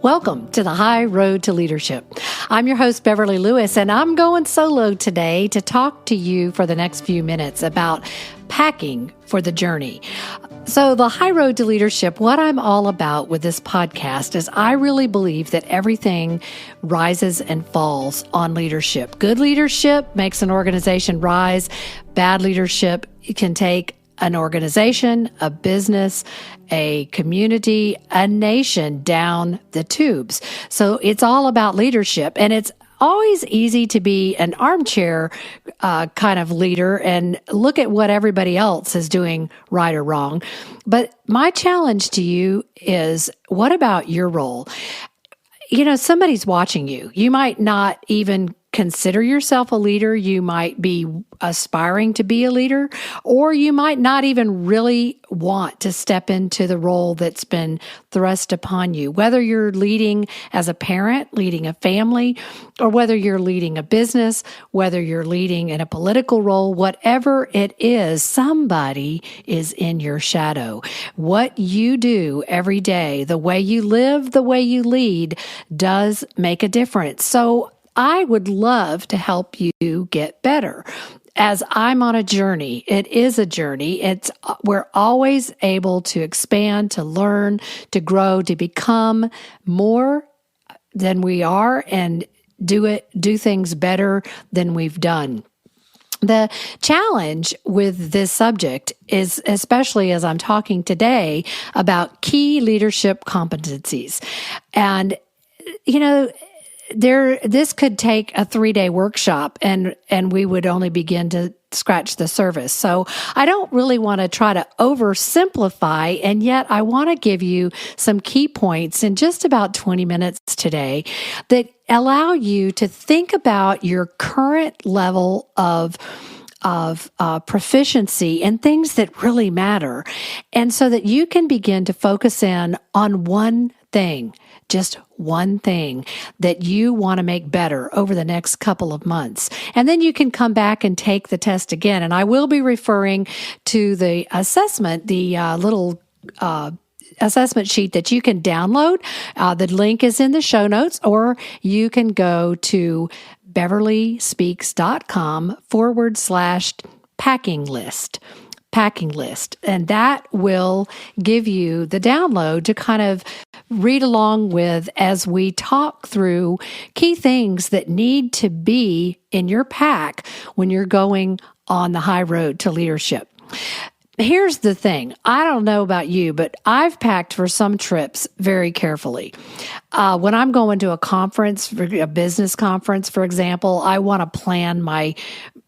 Welcome to the High Road to Leadership. I'm your host, Beverly Lewis, and I'm going solo today to talk to you for the next few minutes about packing for the journey. So the High Road to Leadership, what I'm all about with this podcast is I really believe that everything rises and falls on leadership. Good leadership makes an organization rise. Bad leadership can take an organization, a business, a community, a nation down the tubes. So it's all about leadership, and it's always easy to be an armchair kind of leader and look at what everybody else is doing right or wrong. But my challenge to you is, what about your role? You know, somebody's watching you. You might not even consider yourself a leader. You might be aspiring to be a leader, or you might not even really want to step into the role that's been thrust upon you. Whether you're leading as a parent, leading a family, or whether you're leading a business, whether you're leading in a political role, whatever it is, somebody is in your shadow. What you do every day, the way you live, the way you lead, does make a difference. So I would love to help you get better. As I'm on a journey, it is a journey. We're always able to expand, to learn, to grow, to become more than we are, and do things better than we've done. The challenge with this subject is, especially as I'm talking today about key leadership competencies. And, you know, this could take a 3-day workshop, and we would only begin to scratch the surface. So I don't really want to try to oversimplify, and yet I want to give you some key points in just about 20 minutes today that allow you to think about your current level of proficiency and things that really matter, and so that you can begin to focus in on one thing, just one thing that you want to make better over the next couple of months. And then you can come back and take the test again. And I will be referring to the assessment, the little assessment sheet that you can download. The link is in the show notes, or you can go to beverlyspeaks.com/packing list. And that will give you the download to kind of read along with as we talk through key things that need to be in your pack when you're going on the high road to leadership. Here's the thing. I don't know about you, but I've packed for some trips very carefully. When I'm going to a conference, a business conference, for example, I want to plan my,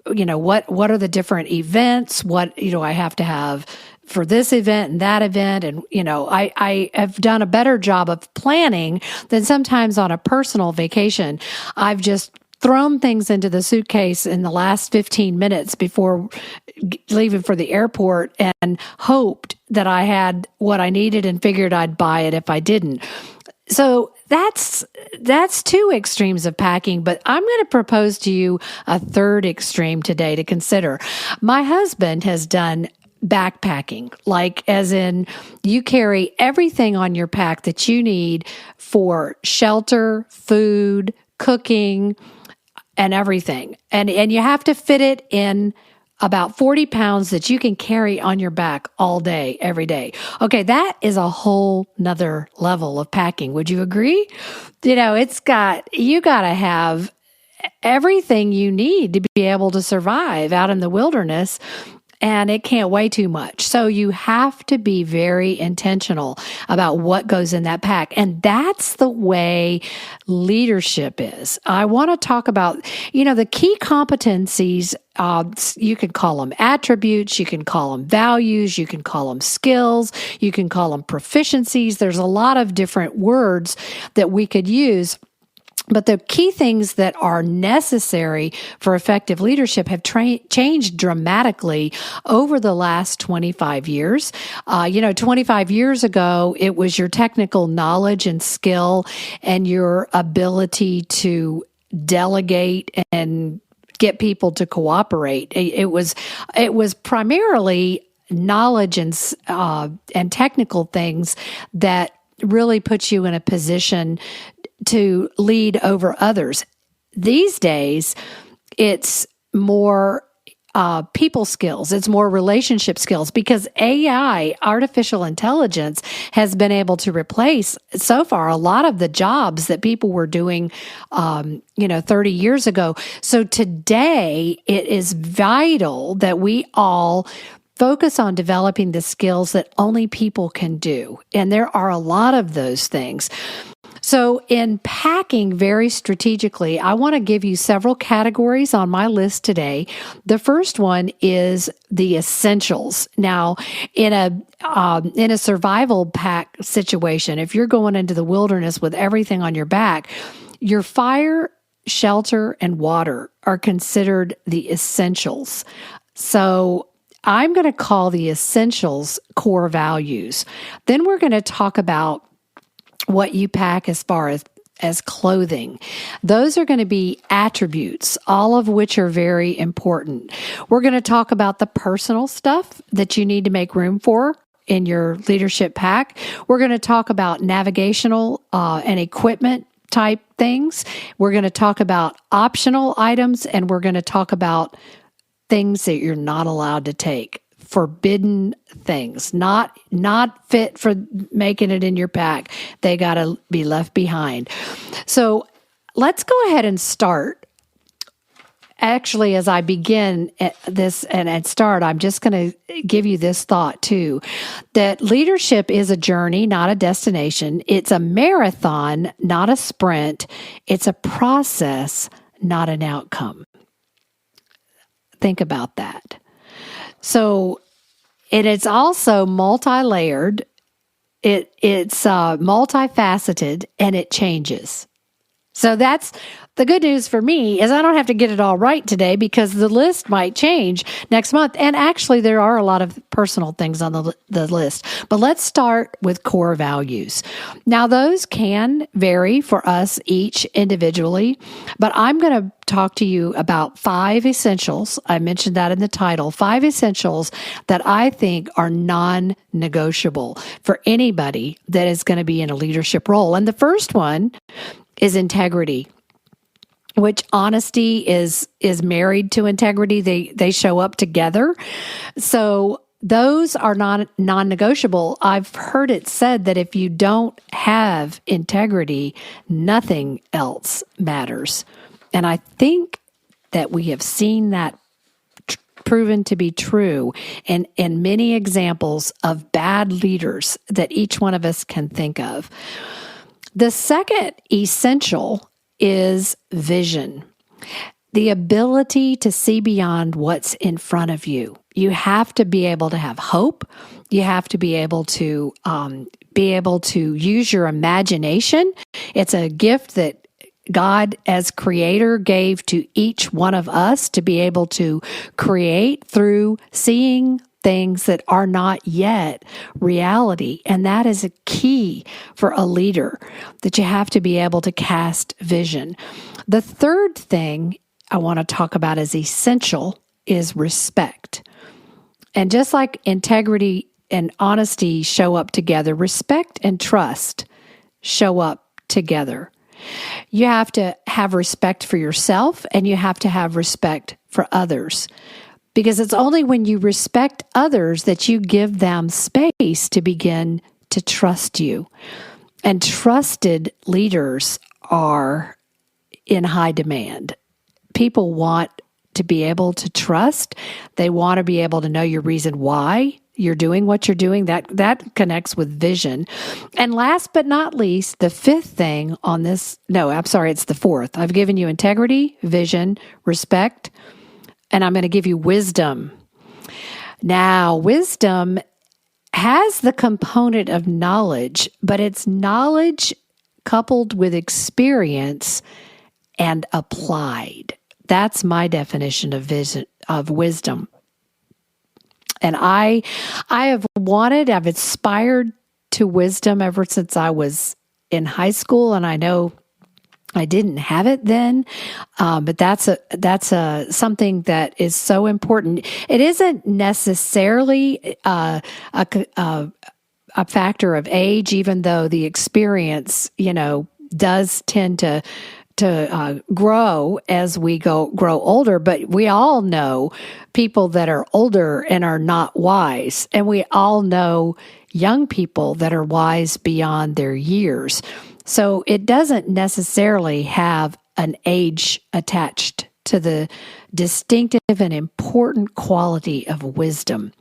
what are the different events? What, I have to have for this event and that event. And, I have done a better job of planning than sometimes on a personal vacation. I've just thrown things into the suitcase in the last 15 minutes before leaving for the airport and hoped that I had what I needed and figured I'd buy it if I didn't. So that's two extremes of packing, but I'm going to propose to you a third extreme today to consider. My husband has done backpacking, like as in you carry everything on your pack that you need for shelter, food, cooking, and everything. And you have to fit it in about 40 pounds that you can carry on your back all day, every day. Okay, that is a whole nother level of packing. Would you agree? You got to have everything you need to be able to survive out in the wilderness, and it can't weigh too much. So you have to be very intentional about what goes in that pack. And that's the way leadership is. I want to talk about, the key competencies. You can call them attributes, you can call them values, you can call them skills, you can call them proficiencies. There's a lot of different words that we could use. But the key things that are necessary for effective leadership have changed dramatically over the last 25 years. 25 years ago, it was your technical knowledge and skill and your ability to delegate and get people to cooperate. It was primarily knowledge and technical things that really puts you in a position to lead over others. These days, it's more people skills. It's more relationship skills because AI, artificial intelligence, has been able to replace so far a lot of the jobs that people were doing, 30 years ago. So today it is vital that we all focus on developing the skills that only people can do. And there are a lot of those things. So in packing very strategically, I want to give you several categories on my list today. The first one is the essentials. Now, in a survival pack situation, if you're going into the wilderness with everything on your back, your fire, shelter, and water are considered the essentials. So I'm going to call the essentials core values. Then we're going to talk about what you pack as far as clothing. Those are going to be attributes, all of which are very important. We're going to talk about the personal stuff that you need to make room for in your leadership pack. We're going to talk about navigational and equipment type things. We're going to talk about optional items, and we're going to talk about things that you're not allowed to take. Forbidden things, not fit for making it in your pack. They got to be left behind. So let's go ahead and start. Actually, as I begin this and start, I'm just going to give you this thought too, that leadership is a journey, not a destination. It's a marathon, not a sprint. It's a process, not an outcome. Think about that. So it's also multi-layered, it's multifaceted, and it changes. So that's the good news for me is I don't have to get it all right today because the list might change next month. And actually, there are a lot of personal things on the list. But let's start with core values. Now, those can vary for us each individually, but I'm going to talk to you about 5 essentials. I mentioned that in the title, 5 essentials that I think are non-negotiable for anybody that is going to be in a leadership role. And the first one is integrity, which honesty is married to integrity. They show up together. So those are non-negotiable. I've heard it said that if you don't have integrity, nothing else matters. And I think that we have seen that proven to be true in many examples of bad leaders that each one of us can think of. The second essential is vision, the ability to see beyond what's in front of you. You have to be able to have hope. You have to be able to use your imagination. It's a gift that God as creator gave to each one of us to be able to create through seeing things that are not yet reality. And that is a key for a leader, that you have to be able to cast vision. The third thing I want to talk about as essential is respect. And just like integrity and honesty show up together, respect and trust show up together. You have to have respect for yourself and you have to have respect for others. Because it's only when you respect others that you give them space to begin to trust you. And trusted leaders are in high demand. People want to be able to trust. They want to be able to know your reason why you're doing what you're doing. That connects with vision. And last but not least, the fifth thing on this, it's the fourth. I've given you integrity, vision, respect, and I'm going to give you wisdom. Now, wisdom has the component of knowledge, but it's knowledge coupled with experience and applied. That's my definition of wisdom. And I've aspired to wisdom ever since I was in high school, and I know I didn't have it then, but that's something that is so important. It isn't necessarily a a factor of age, even though the experience, does tend to grow as we grow older. But we all know people that are older and are not wise, and we all know young people that are wise beyond their years. So it doesn't necessarily have an age attached to the distinctive and important quality of wisdom.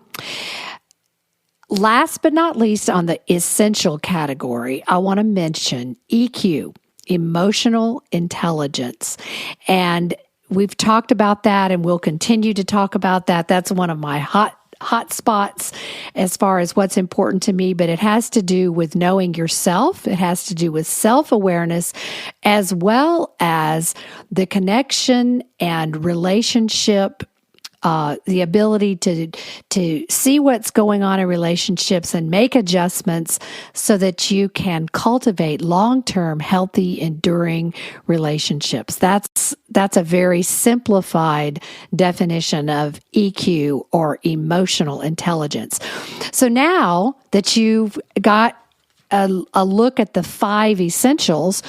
Last but not least, on the essential category, I want to mention EQ, emotional intelligence. And we've talked about that, and we'll continue to talk about that. That's one of my hot spots as far as what's important to me, but it has to do with knowing yourself. It has to do with self-awareness, as well as the connection and relationship, the ability to see what's going on in relationships and make adjustments so that you can cultivate long-term, healthy, enduring relationships. That's a very simplified definition of EQ, or emotional intelligence. So now that you've got a look at the 5 essentials,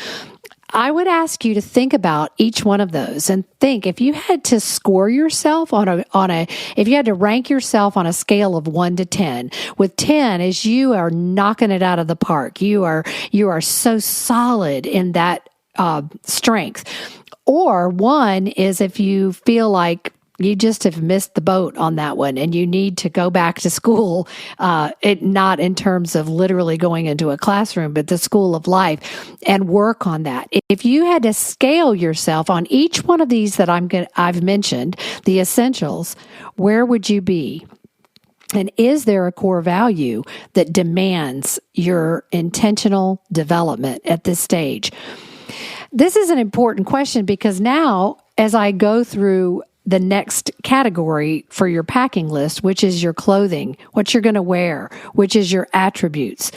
I would ask you to think about each one of those and think, if you had to score yourself if you had to rank yourself on a scale of 1 to 10, with 10 is you are knocking it out of the park. You are so solid in that strength. Or 1 is if you feel like you just have missed the boat on that one and you need to go back to school, not in terms of literally going into a classroom, but the school of life, and work on that. If you had to scale yourself on each one of these that I've mentioned, the essentials, where would you be? And is there a core value that demands your intentional development at this stage? This is an important question, because now, as I go through the next category for your packing list, which is your clothing, what you're going to wear, which is your attributes.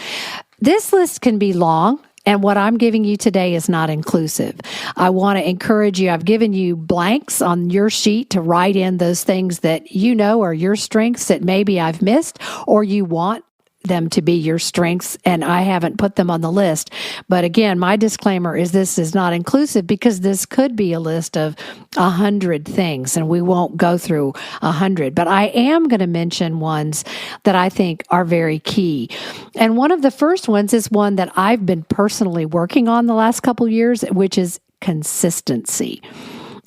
This list can be long, and what I'm giving you today is not inclusive. I want to encourage you. I've given you blanks on your sheet to write in those things that you know are your strengths that maybe I've missed, or you want them to be your strengths, and I haven't put them on the list. But again, my disclaimer is this is not inclusive, because this could be a list of 100 things, and we won't go through 100. But I am going to mention ones that I think are very key. And one of the first ones is one that I've been personally working on the last couple years, which is consistency.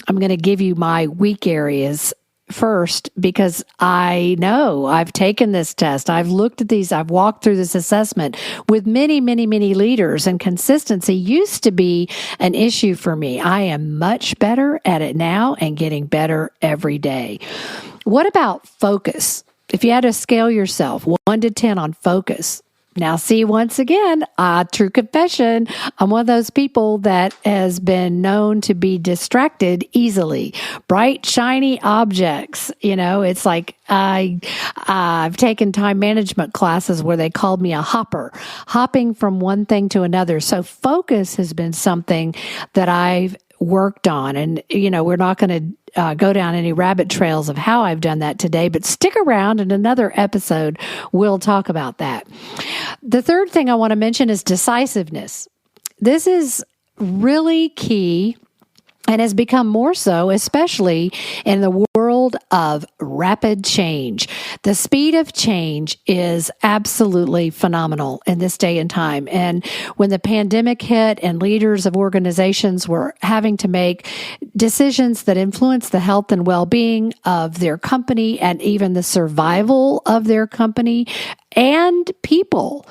I'm going to give you my weak areas first, because I know I've taken this test. I've looked at these. I've walked through this assessment with many, many, many leaders, and consistency used to be an issue for me. I am much better at it now and getting better every day. What about focus? If you had to scale yourself 1 to 10 on focus. Now, see, once again, true confession, I'm one of those people that has been known to be distracted easily. Bright, shiny objects, it's like I've taken time management classes where they called me a hopper, hopping from one thing to another. So focus has been something that I've worked on. And, we're not going to go down any rabbit trails of how I've done that today, but stick around. In another episode, we'll talk about that. The third thing I want to mention is decisiveness. This is really key, and has become more so, especially in the world of rapid change. The speed of change is absolutely phenomenal in this day and time. And when the pandemic hit and leaders of organizations were having to make decisions that influence the health and well-being of their company, and even the survival of their company and people,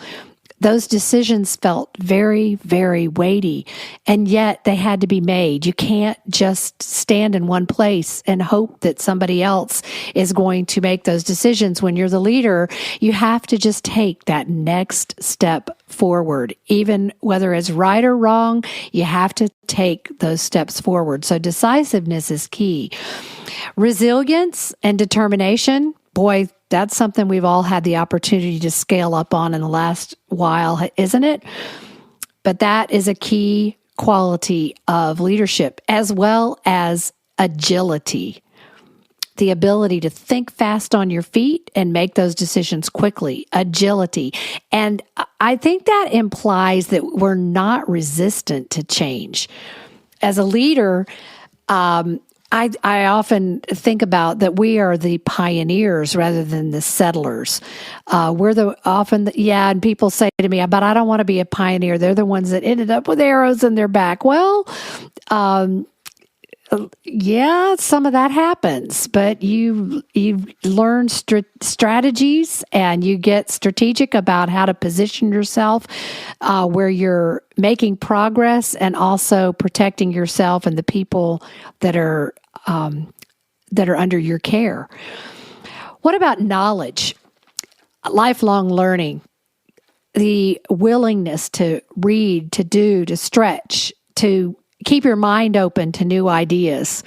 those decisions felt very, very weighty, and yet they had to be made. You can't just stand in one place and hope that somebody else is going to make those decisions. When you're the leader, you have to just take that next step forward. Even whether it's right or wrong, you have to take those steps forward. So decisiveness is key. Resilience and determination, boy, that's something we've all had the opportunity to scale up on in the last while, isn't it? But that is a key quality of leadership, as well as agility. the ability to think fast on your feet and make those decisions quickly, agility. And I think that implies that we're not resistant to change. As a leader, I often think about that we are the pioneers rather than the settlers. And people say to me, but I don't want to be a pioneer. They're the ones that ended up with arrows in their back. Well, yeah, some of that happens, but you learn strategies and you get strategic about how to position yourself where you're making progress and also protecting yourself and the people that are under your care. What about knowledge? Lifelong learning, the willingness to read, to do, to stretch, to keep your mind open to new ideas,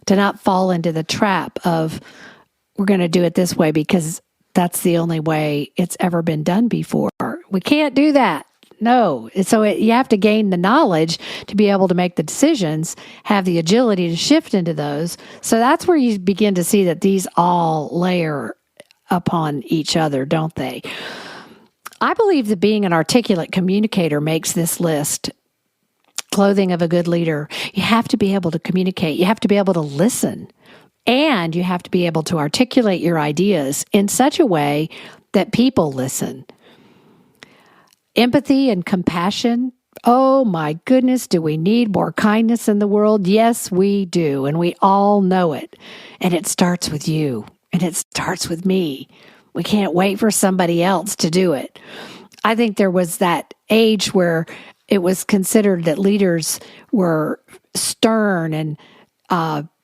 to not fall into the trap of, we're going to do it this way because that's the only way it's ever been done before. We can't do that. No. So you have to gain the knowledge to be able to make the decisions, have the agility to shift into those. So that's where you begin to see that these all layer upon each other, don't they? I believe that being an articulate communicator makes this list. Clothing of a good leader. You have to be able to communicate. You have to be able to listen. And you have to be able to articulate your ideas in such a way that people listen. Empathy and compassion. Oh my goodness, do we need more kindness in the world? Yes, we do. And we all know it. And it starts with you. And it starts with me. We can't wait for somebody else to do it. I think there was that age where it was considered that leaders were stern and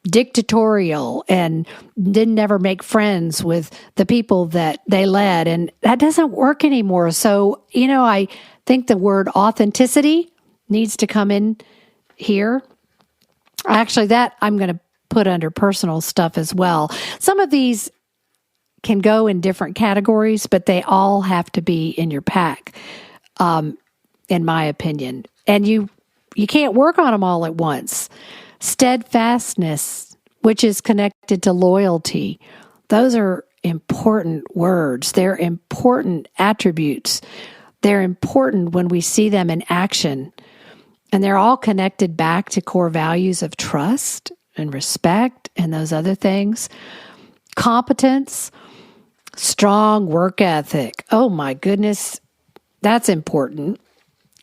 dictatorial and didn't ever make friends with the people that they led. And that doesn't work anymore. So, I think the word authenticity needs to come in here. Actually, that I'm going to put under personal stuff as well. Some of these can go in different categories, but they all have to be in your pack. In my opinion. And you can't work on them all at once. Steadfastness, which is connected to loyalty. Those are important words. They're important attributes. They're important when we see them in action. And they're all connected back to core values of trust and respect and those other things. Competence, strong work ethic. Oh my goodness, that's important.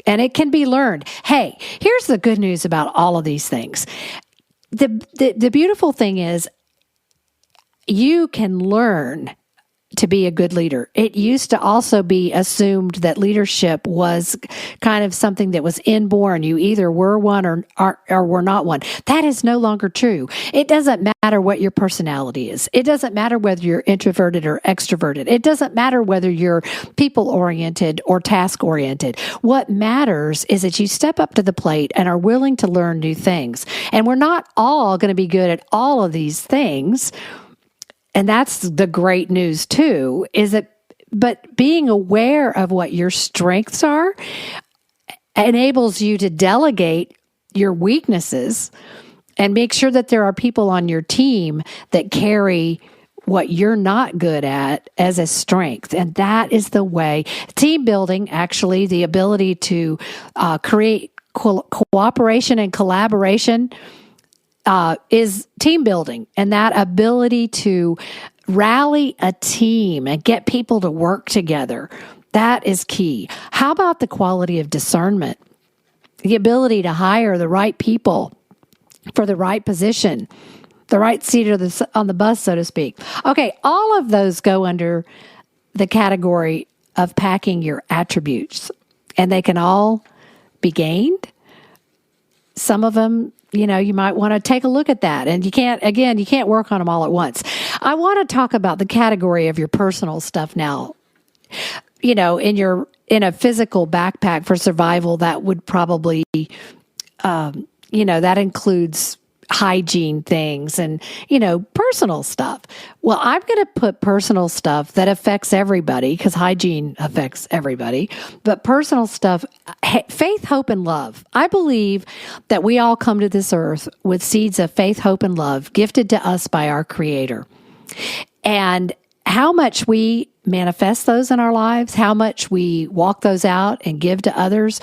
And it can be learned. Hey, here's the good news about all of these things. The beautiful thing is you can learn to be a good leader. It used to also be assumed that leadership was kind of something that was inborn. You either were one or were not one. That is no longer true. It doesn't matter what your personality is. It doesn't matter whether you're introverted or extroverted. It doesn't matter whether you're people-oriented or task-oriented. What matters is that you step up to the plate and are willing to learn new things. And we're not all going to be good at all of these things. And that's the great news too, but being aware of what your strengths are enables you to delegate your weaknesses and make sure that there are people on your team that carry what you're not good at as a strength. And that is the way. Team building, actually, the ability to create cooperation and collaboration is team building, and that ability to rally a team and get people to work together. That is key. How about the quality of discernment? The ability to hire the right people for the right position, the right seat on the bus, so to speak. Okay, all of those go under the category of packing your attributes, and they can all be gained. Some of them, you might want to take a look at that. And you can't work on them all at once. I want to talk about the category of your personal stuff now. In a physical backpack for survival, that would probably, that includes hygiene things and, personal stuff. Well, I'm going to put personal stuff that affects everybody because hygiene affects everybody, but personal stuff, faith, hope, and love. I believe that we all come to this earth with seeds of faith, hope, and love gifted to us by our Creator. And how much we manifest those in our lives, how much we walk those out and give to others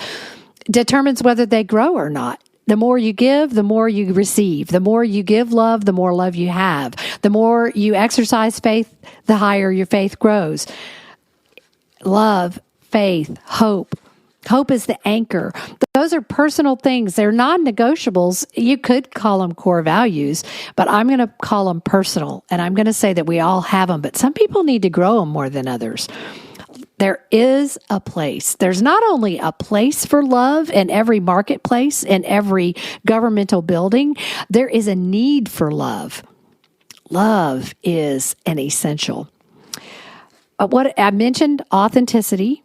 determines whether they grow or not. The more you give, the more you receive. The more you give love, the more love you have. The more you exercise faith, the higher your faith grows. Love, faith, hope. Hope is the anchor. Those are personal things. They're non-negotiables. You could call them core values, but I'm going to call them personal. And I'm going to say that we all have them, but some people need to grow them more than others. There is a place. There's not only a place for love in every marketplace, in every governmental building, there is a need for love. Love is an essential. What I mentioned, authenticity.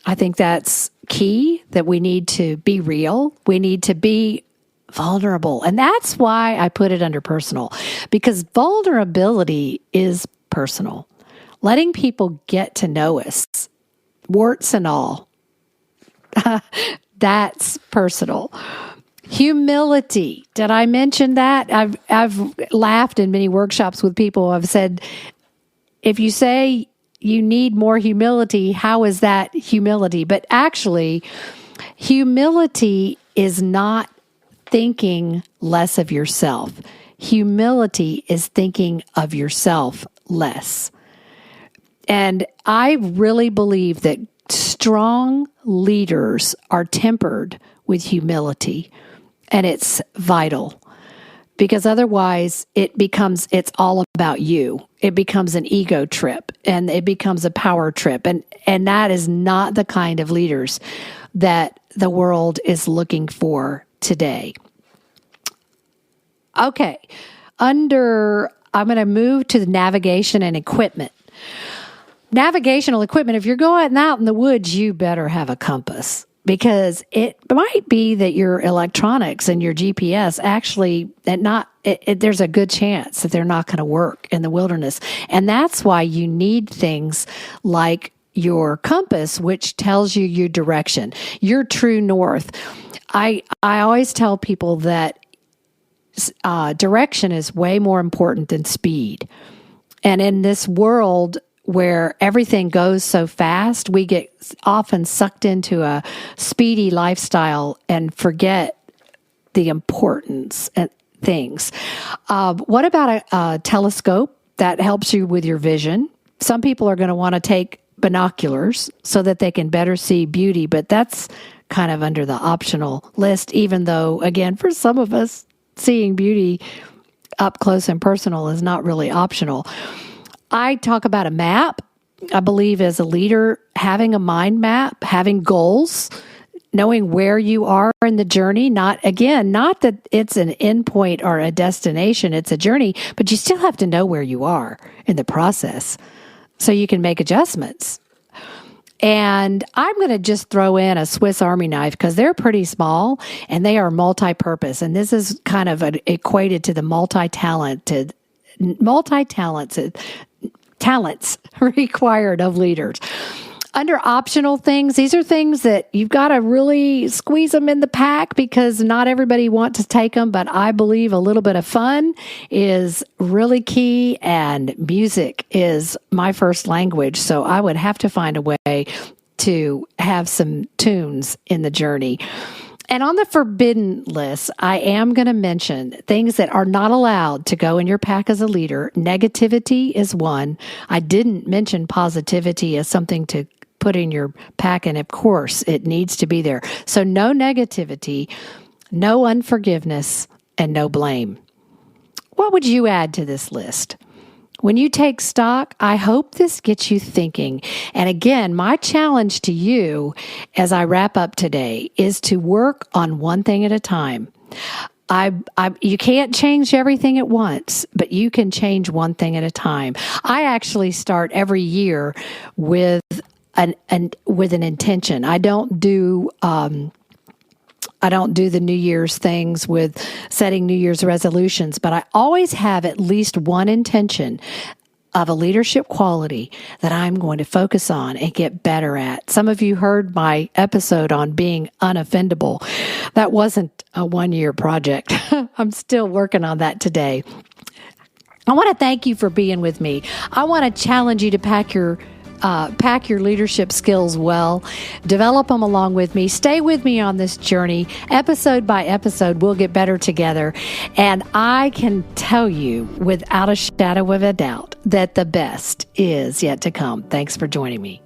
I think that's key, that we need to be real. We need to be vulnerable. And that's why I put it under personal, because vulnerability is personal. Letting people get to know us, warts and all, that's personal. Humility. Did I mention that? I've laughed in many workshops with people. I've said, if you say you need more humility, how is that humility? But actually, humility is not thinking less of yourself. Humility is thinking of yourself less. And I really believe that strong leaders are tempered with humility, and it's vital, because otherwise it's all about you. It becomes an ego trip, and it becomes a power trip, and that is not the kind of leaders that the world is looking for today. Okay, I'm going to move to the navigation and equipment. Navigational equipment, if you're going out in the woods, you better have a compass, because it might be that your electronics and your GPS actually, there's a good chance that they're not going to work in the wilderness. And that's why you need things like your compass, which tells you your direction, your true north. I always tell people that direction is way more important than speed. And in this world where everything goes so fast, we get often sucked into a speedy lifestyle and forget the importance of things. What about a telescope that helps you with your vision? Some people are going to want to take binoculars so that they can better see beauty, but that's kind of under the optional list, even though, again, for some of us, seeing beauty up close and personal is not really optional. I talk about a map. I believe as a leader, having a mind map, having goals, knowing where you are in the journey, not that it's an endpoint or a destination, it's a journey, but you still have to know where you are in the process so you can make adjustments. And I'm going to just throw in a Swiss Army knife because they're pretty small and they are multi-purpose. And this is kind of equated to the talents required of leaders. Under optional things, these are things that you've got to really squeeze them in the pack because not everybody wants to take them, but I believe a little bit of fun is really key, and music is my first language, so I would have to find a way to have some tunes in the journey. And on the forbidden list, I am going to mention things that are not allowed to go in your pack as a leader. Negativity is one. I didn't mention positivity as something to put in your pack, and of course, it needs to be there. So no negativity, no unforgiveness, and no blame. What would you add to this list? When you take stock, I hope this gets you thinking. And again, my challenge to you as I wrap up today is to work on one thing at a time. You can't change everything at once, but you can change one thing at a time. I actually start every year with an intention. I don't do I don't do the New Year's things with setting New Year's resolutions, but I always have at least one intention of a leadership quality that I'm going to focus on and get better at. Some of you heard my episode on being unoffendable. That wasn't a one-year project. I'm still working on that today. I want to thank you for being with me. I want to challenge you to pack your leadership skills well. Develop them along with me. Stay with me on this journey. Episode by episode, we'll get better together. And I can tell you without a shadow of a doubt that the best is yet to come. Thanks for joining me.